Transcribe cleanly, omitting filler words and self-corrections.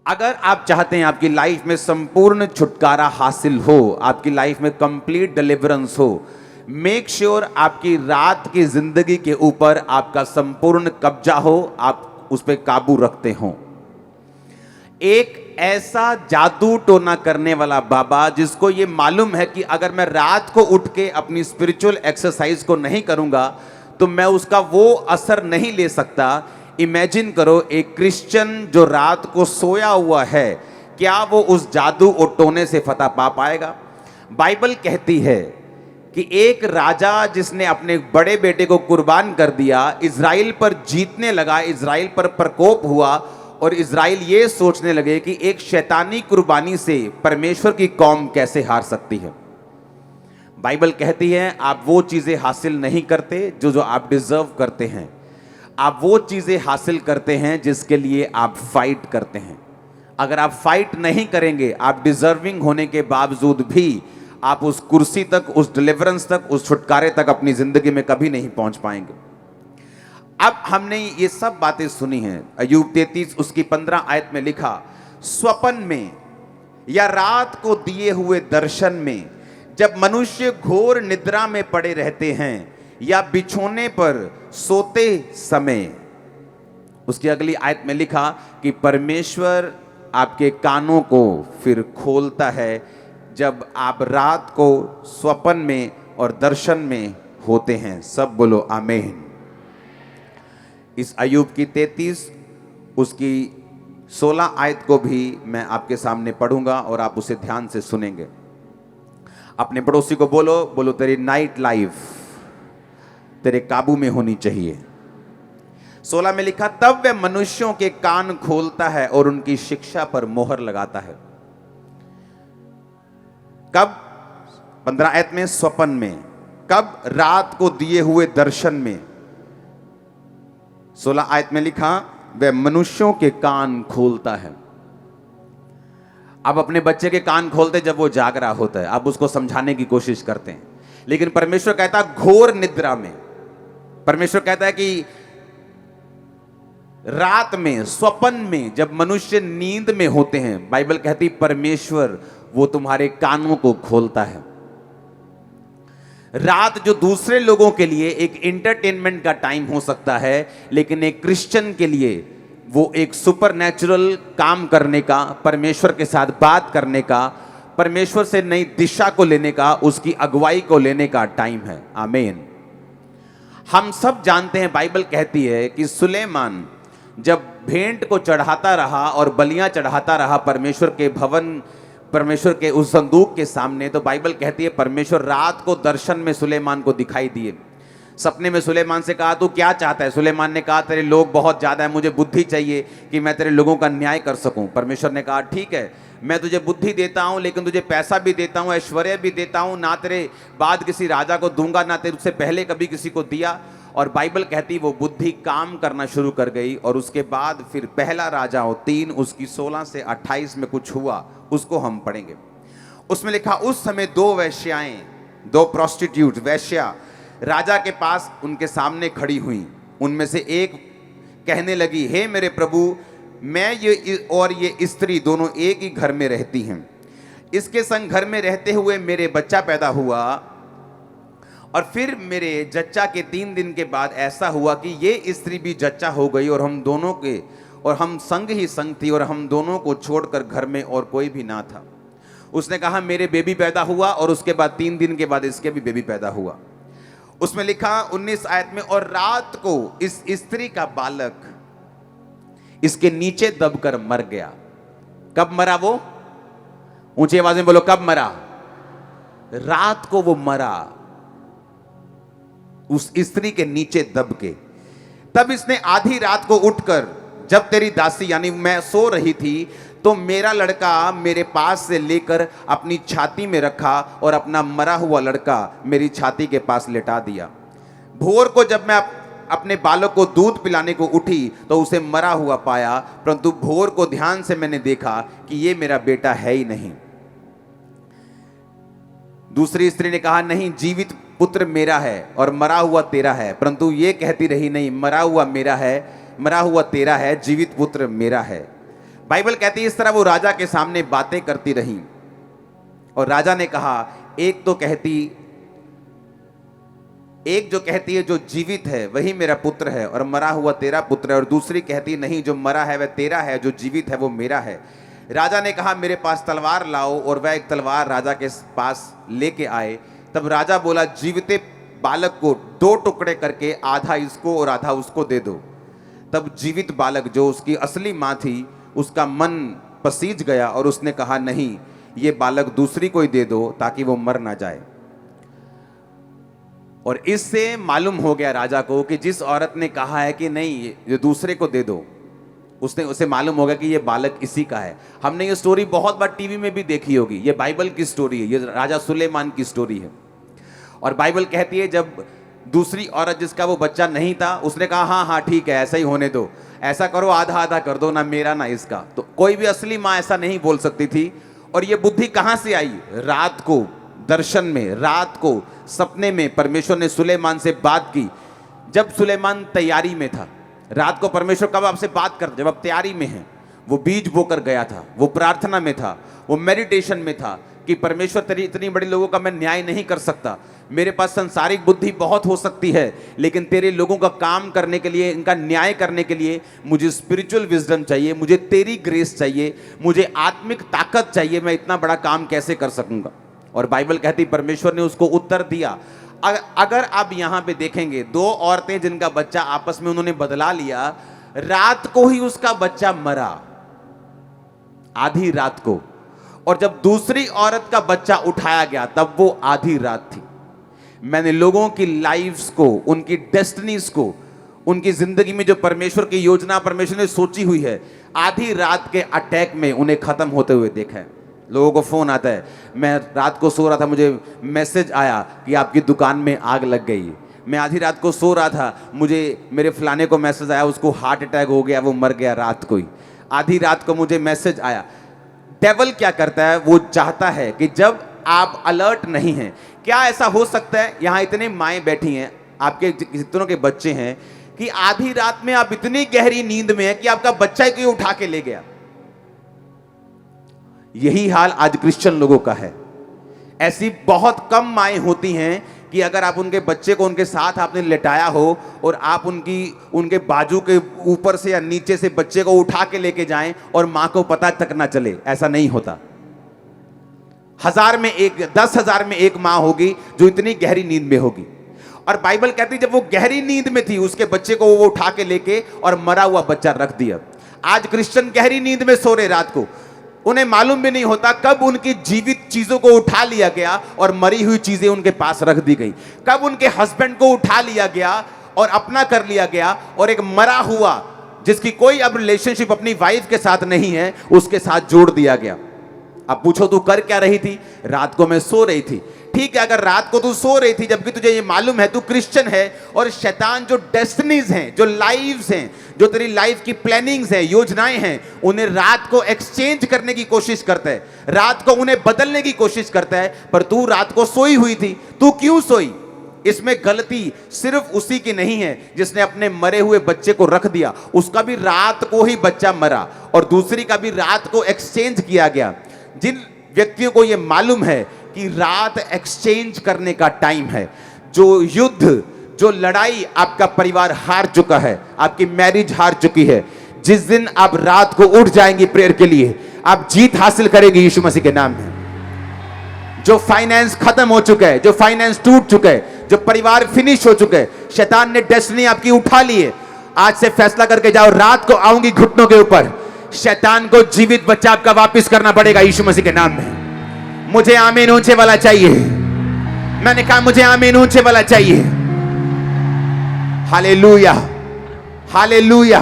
अगर आप चाहते हैं आपकी लाइफ में संपूर्ण छुटकारा हासिल हो, आपकी लाइफ में कंप्लीट डिलीवरेंस हो, मेक श्योर आपकी रात की जिंदगी के ऊपर आपका संपूर्ण कब्जा हो, आप उस पर काबू रखते हो। एक ऐसा जादू टोना करने वाला बाबा जिसको ये मालूम है कि अगर मैं रात को उठ के अपनी स्पिरिचुअल एक्सरसाइज को नहीं करूंगा तो मैं उसका वो असर नहीं ले सकता। इमेजिन करो एक क्रिश्चियन जो रात को सोया हुआ है, क्या वो उस जादू और टोने से फतह पा पाएगा? बाइबल कहती है कि एक राजा जिसने अपने बड़े बेटे को कुर्बान कर दिया, इज़राइल पर जीतने लगा, इज़राइल पर प्रकोप हुआ और इज़राइल ये सोचने लगे कि एक शैतानी कुर्बानी से परमेश्वर की कौम कैसे हार सकती है। बाइबल कहती है आप वो चीज़ें हासिल नहीं करते जो आप डिजर्व करते हैं, आप वो चीज़ें हासिल करते हैं जिसके लिए आप फाइट करते हैं। अगर आप फाइट नहीं करेंगे, आप डिजर्विंग होने के बावजूद भी आप उस कुर्सी तक, उस डिलीवरेंस तक, उस छुटकारे तक अपनी जिंदगी में कभी नहीं पहुंच पाएंगे। अब हमने ये सब बातें सुनी हैं। अय्यूब 33 उसकी 15 आयत में लिखा, स्वप्न में या रात को दिए हुए दर्शन में जब मनुष्य घोर निद्रा में पड़े रहते हैं या बिछोने पर सोते समय, उसकी अगली आयत में लिखा कि परमेश्वर आपके कानों को फिर खोलता है जब आप रात को स्वप्न में और दर्शन में होते हैं। सब बोलो आमीन। इस अय्यूब की 33 उसकी 16 आयत को भी मैं आपके सामने पढ़ूंगा और आप उसे ध्यान से सुनेंगे। अपने पड़ोसी को बोलो, बोलो तेरी नाइट लाइफ तेरे काबू में होनी चाहिए। 16 में लिखा, तब वह मनुष्यों के कान खोलता है और उनकी शिक्षा पर मोहर लगाता है। कब? 15 आयत में स्वप्न में, कब? रात को दिए हुए दर्शन में। 16 आयत में लिखा वह मनुष्यों के कान खोलता है। आप अपने बच्चे के कान खोलते जब वो जाग रहा होता है, आप उसको समझाने की कोशिश करते हैं, लेकिन परमेश्वर कहता है घोर निद्रा में। परमेश्वर कहता है कि रात में, स्वप्न में, जब मनुष्य नींद में होते हैं, बाइबल कहती परमेश्वर वो तुम्हारे कानों को खोलता है। रात जो दूसरे लोगों के लिए एक इंटरटेनमेंट का टाइम हो सकता है, लेकिन एक क्रिश्चियन के लिए वो एक सुपरनैचुरल काम करने का, परमेश्वर के साथ बात करने का, परमेश्वर से नई दिशा को लेने का, उसकी अगुवाई को लेने का टाइम है। आमीन। हम सब जानते हैं, बाइबल कहती है कि सुलेमान जब भेंट को चढ़ाता रहा और बलियां चढ़ाता रहा परमेश्वर के भवन, परमेश्वर के उस संदूक के सामने, तो बाइबल कहती है परमेश्वर रात को दर्शन में सुलेमान को दिखाई दिए। सपने में सुलेमान से कहा तू क्या चाहता है? सुलेमान ने कहा तेरे लोग बहुत ज्यादा है, मुझे बुद्धि चाहिए कि मैं तेरे लोगों का न्याय कर सकूं। परमेश्वर ने कहा ठीक है, मैं तुझे बुद्धि देता हूं, लेकिन तुझे पैसा भी देता हूं, ऐश्वर्य भी देता हूं, ना तेरे बाद किसी राजा को दूंगा, ना तेरे उससे पहले कभी किसी को दिया। और बाइबल कहती वो बुद्धि काम करना शुरू कर गई। और उसके बाद फिर पहला राजाओं 3 उसकी 16 से 28 में कुछ हुआ, उसको हम पढ़ेंगे। उसमें लिखा, उस समय 2 वेश्याएं, 2 प्रोस्टिट्यूट वेश्या राजा के पास उनके सामने खड़ी हुई। उनमें से एक कहने लगी, हे मेरे प्रभु, मैं ये और ये स्त्री दोनों एक ही घर में रहती हैं। इसके संग घर में रहते हुए मेरे बच्चा पैदा हुआ और फिर मेरे जच्चा के 3 दिन के बाद ऐसा हुआ कि ये स्त्री भी जच्चा हो गई और हम दोनों के, और हम संग ही संग थी और हम दोनों को छोड़कर घर में और कोई भी ना था। उसने कहा मेरे बेबी पैदा हुआ और उसके बाद 3 दिन के बाद इसके भी बेबी पैदा हुआ। उसमें लिखा 19 आयत में, और रात को इस स्त्री का बालक इसके नीचे दबकर मर गया। कब मरा वो? ऊंची आवाज में बोलो, कब मरा? रात को वो मरा, उस स्त्री के नीचे दब के। तब इसने आधी रात को उठकर, जब तेरी दासी यानी मैं सो रही थी, तो मेरा लड़का मेरे पास से लेकर अपनी छाती में रखा और अपना मरा हुआ लड़का मेरी छाती के पास लेटा दिया। भोर को जब मैं अपने बालक को दूध पिलाने को उठी तो उसे मरा हुआ पाया, परंतु भोर को ध्यान से मैंने देखा कि ये मेरा बेटा है ही नहीं। दूसरी स्त्री ने कहा, नहीं, जीवित पुत्र मेरा है और मरा हुआ तेरा है। परंतु ये कहती रही, नहीं, मरा हुआ मेरा है, मरा हुआ तेरा है, जीवित पुत्र मेरा है। बाइबल कहती है इस तरह वो राजा के सामने बातें करती रहीं और राजा ने कहा, एक जो कहती है जो जीवित है वही मेरा पुत्र है और मरा हुआ तेरा पुत्र है, और दूसरी कहती नहीं जो मरा है वह तेरा है, जो जीवित है वो मेरा है। राजा ने कहा मेरे पास तलवार लाओ, और वह एक तलवार राजा के पास लेके आए। तब राजा बोला, जीविते बालक को 2 टुकड़े करके आधा इसको और आधा उसको दे दो। तब जीवित बालक जो उसकी असली माँ थी उसका मन पसीज गया और उसने कहा, नहीं, ये बालक दूसरी को ही दे दो ताकि वो मर ना जाए। और इससे मालूम हो गया राजा को कि जिस औरत ने कहा है कि नहीं ये दूसरे को दे दो, उसे मालूम होगा कि ये बालक इसी का है। हमने ये स्टोरी बहुत बार टीवी में भी देखी होगी। ये बाइबल की स्टोरी है, ये राजा सुलेमान की स्टोरी है। और बाइबल कहती है जब दूसरी औरत जिसका वो बच्चा नहीं था उसने कहा हाँ हाँ ठीक है ऐसा ही होने दो, ऐसा करो आधा आधा कर दो, ना मेरा ना इसका। तो कोई भी असली माँ ऐसा नहीं बोल सकती थी। और ये बुद्धि कहाँ से आई? रात को दर्शन में, रात को सपने में परमेश्वर ने सुलेमान से बात की जब सुलेमान तैयारी में था। रात को परमेश्वर कब आपसे बात कर? जब आप तैयारी में हैं। वो बीज बोकर गया था, वो प्रार्थना में था, वो मेडिटेशन में था कि परमेश्वर तेरी इतनी बड़ी लोगों का मैं न्याय नहीं कर सकता, मेरे पास संसारिक बुद्धि बहुत हो सकती है, लेकिन तेरे लोगों का काम करने के लिए, इनका न्याय करने के लिए मुझे स्पिरिचुअल विजडम चाहिए, मुझे तेरी ग्रेस चाहिए, मुझे आत्मिक ताकत चाहिए, मैं इतना बड़ा काम कैसे कर सकूंगा। और बाइबल कहती परमेश्वर ने उसको उत्तर दिया। अगर आप यहां पे देखेंगे 2 औरतें जिनका बच्चा आपस में उन्होंने बदला लिया, रात को ही उसका बच्चा मरा, आधी रात को। और जब दूसरी औरत का बच्चा उठाया गया तब वो आधी रात थी। मैंने लोगों की लाइफ्स को, उनकी डेस्टिनीज को, उनकी जिंदगी में जो परमेश्वर की योजना परमेश्वर ने सोची हुई है, आधी रात के अटैक में उन्हें खत्म होते हुए देखा है। लोगों को फोन आता है, मैं रात को सो रहा था, मुझे मैसेज आया कि आपकी दुकान में आग लग गई। मैं आधी रात को सो रहा था, मुझे मेरे फलाने को मैसेज आया उसको हार्ट अटैक हो गया, वो मर गया रात को ही। आधी रात को मुझे मैसेज आया। डेविल क्या करता है? वो चाहता है कि जब आप अलर्ट नहीं हैं, क्या ऐसा हो सकता है यहां इतने माएँ बैठी हैं, आपके जितनों के बच्चे हैं, कि आधी रात में आप इतनी गहरी नींद में हैं कि आपका बच्चा ही कोई उठा के ले गया। यही हाल आज क्रिश्चियन लोगों का है। ऐसी बहुत कम माएँ होती हैं कि अगर आप उनके बच्चे को उनके साथ आपने लेटाया हो और आप उनके बाजू के ऊपर से या नीचे से बच्चे को उठा के लेके जाएं और मां को पता तक ना चले, ऐसा नहीं होता। 1000 में एक, 10,000 में एक मां होगी जो इतनी गहरी नींद में होगी। और बाइबल कहती जब वो गहरी नींद में थी उसके बच्चे को वो उठा के लेके और मरा हुआ बच्चा रख दिया। आज क्रिश्चियन गहरी नींद में सो रहे रात को, उन्हें मालूम भी नहीं होता कब उनकी जीवित चीजों को उठा लिया गया और मरी हुई चीजें उनके पास रख दी गई, कब उनके हस्बैंड को उठा लिया गया और अपना कर लिया गया और एक मरा हुआ जिसकी कोई अब रिलेशनशिप अपनी वाइफ के साथ नहीं है उसके साथ जोड़ दिया गया। अब पूछो तू कर क्या रही थी? रात को मैं सो रही थी। ठीक है, अगर रात को तू सो रही थी जबकि तुझे ये मालूम है तू क्रिश्चियन है, और शैतान जो डेस्टिनीज हैं, जो लाइव्स हैं, जो तेरी लाइफ की प्लानिंग्स हैं, योजनाएं हैं, उन्हें रात को एक्सचेंज करने की कोशिश करता है, रात को उन्हें बदलने की कोशिश करता है। पर तू रात को सोई हुई थी, तू क्यों सोई? इसमें गलती सिर्फ उसी की नहीं है जिसने अपने मरे हुए बच्चे को रख दिया, उसका भी रात को ही बच्चा मरा और दूसरी का भी रात को एक्सचेंज किया गया। जिन व्यक्तियों को यह मालूम है कि रात एक्सचेंज करने का टाइम है, जो युद्ध, जो लड़ाई आपका परिवार हार चुका है, आपकी मैरिज हार चुकी है, जिस दिन आप रात को उठ जाएंगी प्रेयर के लिए, आप जीत हासिल करेंगे यीशु मसीह के नाम में। जो फाइनेंस खत्म हो चुका है, जो फाइनेंस टूट चुका है, जो परिवार फिनिश हो चुका है, शैतान ने डेस्टिनी आपकी उठा ली है, आज से फैसला करके जाओ, रात को आऊंगी घुटनों के ऊपर, शैतान को जीवित बच्चा आपका वापस करना पड़ेगा यीशु मसीह के नाम में। मुझे आमीन ऊंचे वाला चाहिए। मैंने कहा मुझे आमीन ऊंचे वाला चाहिए। Hallelujah, hallelujah.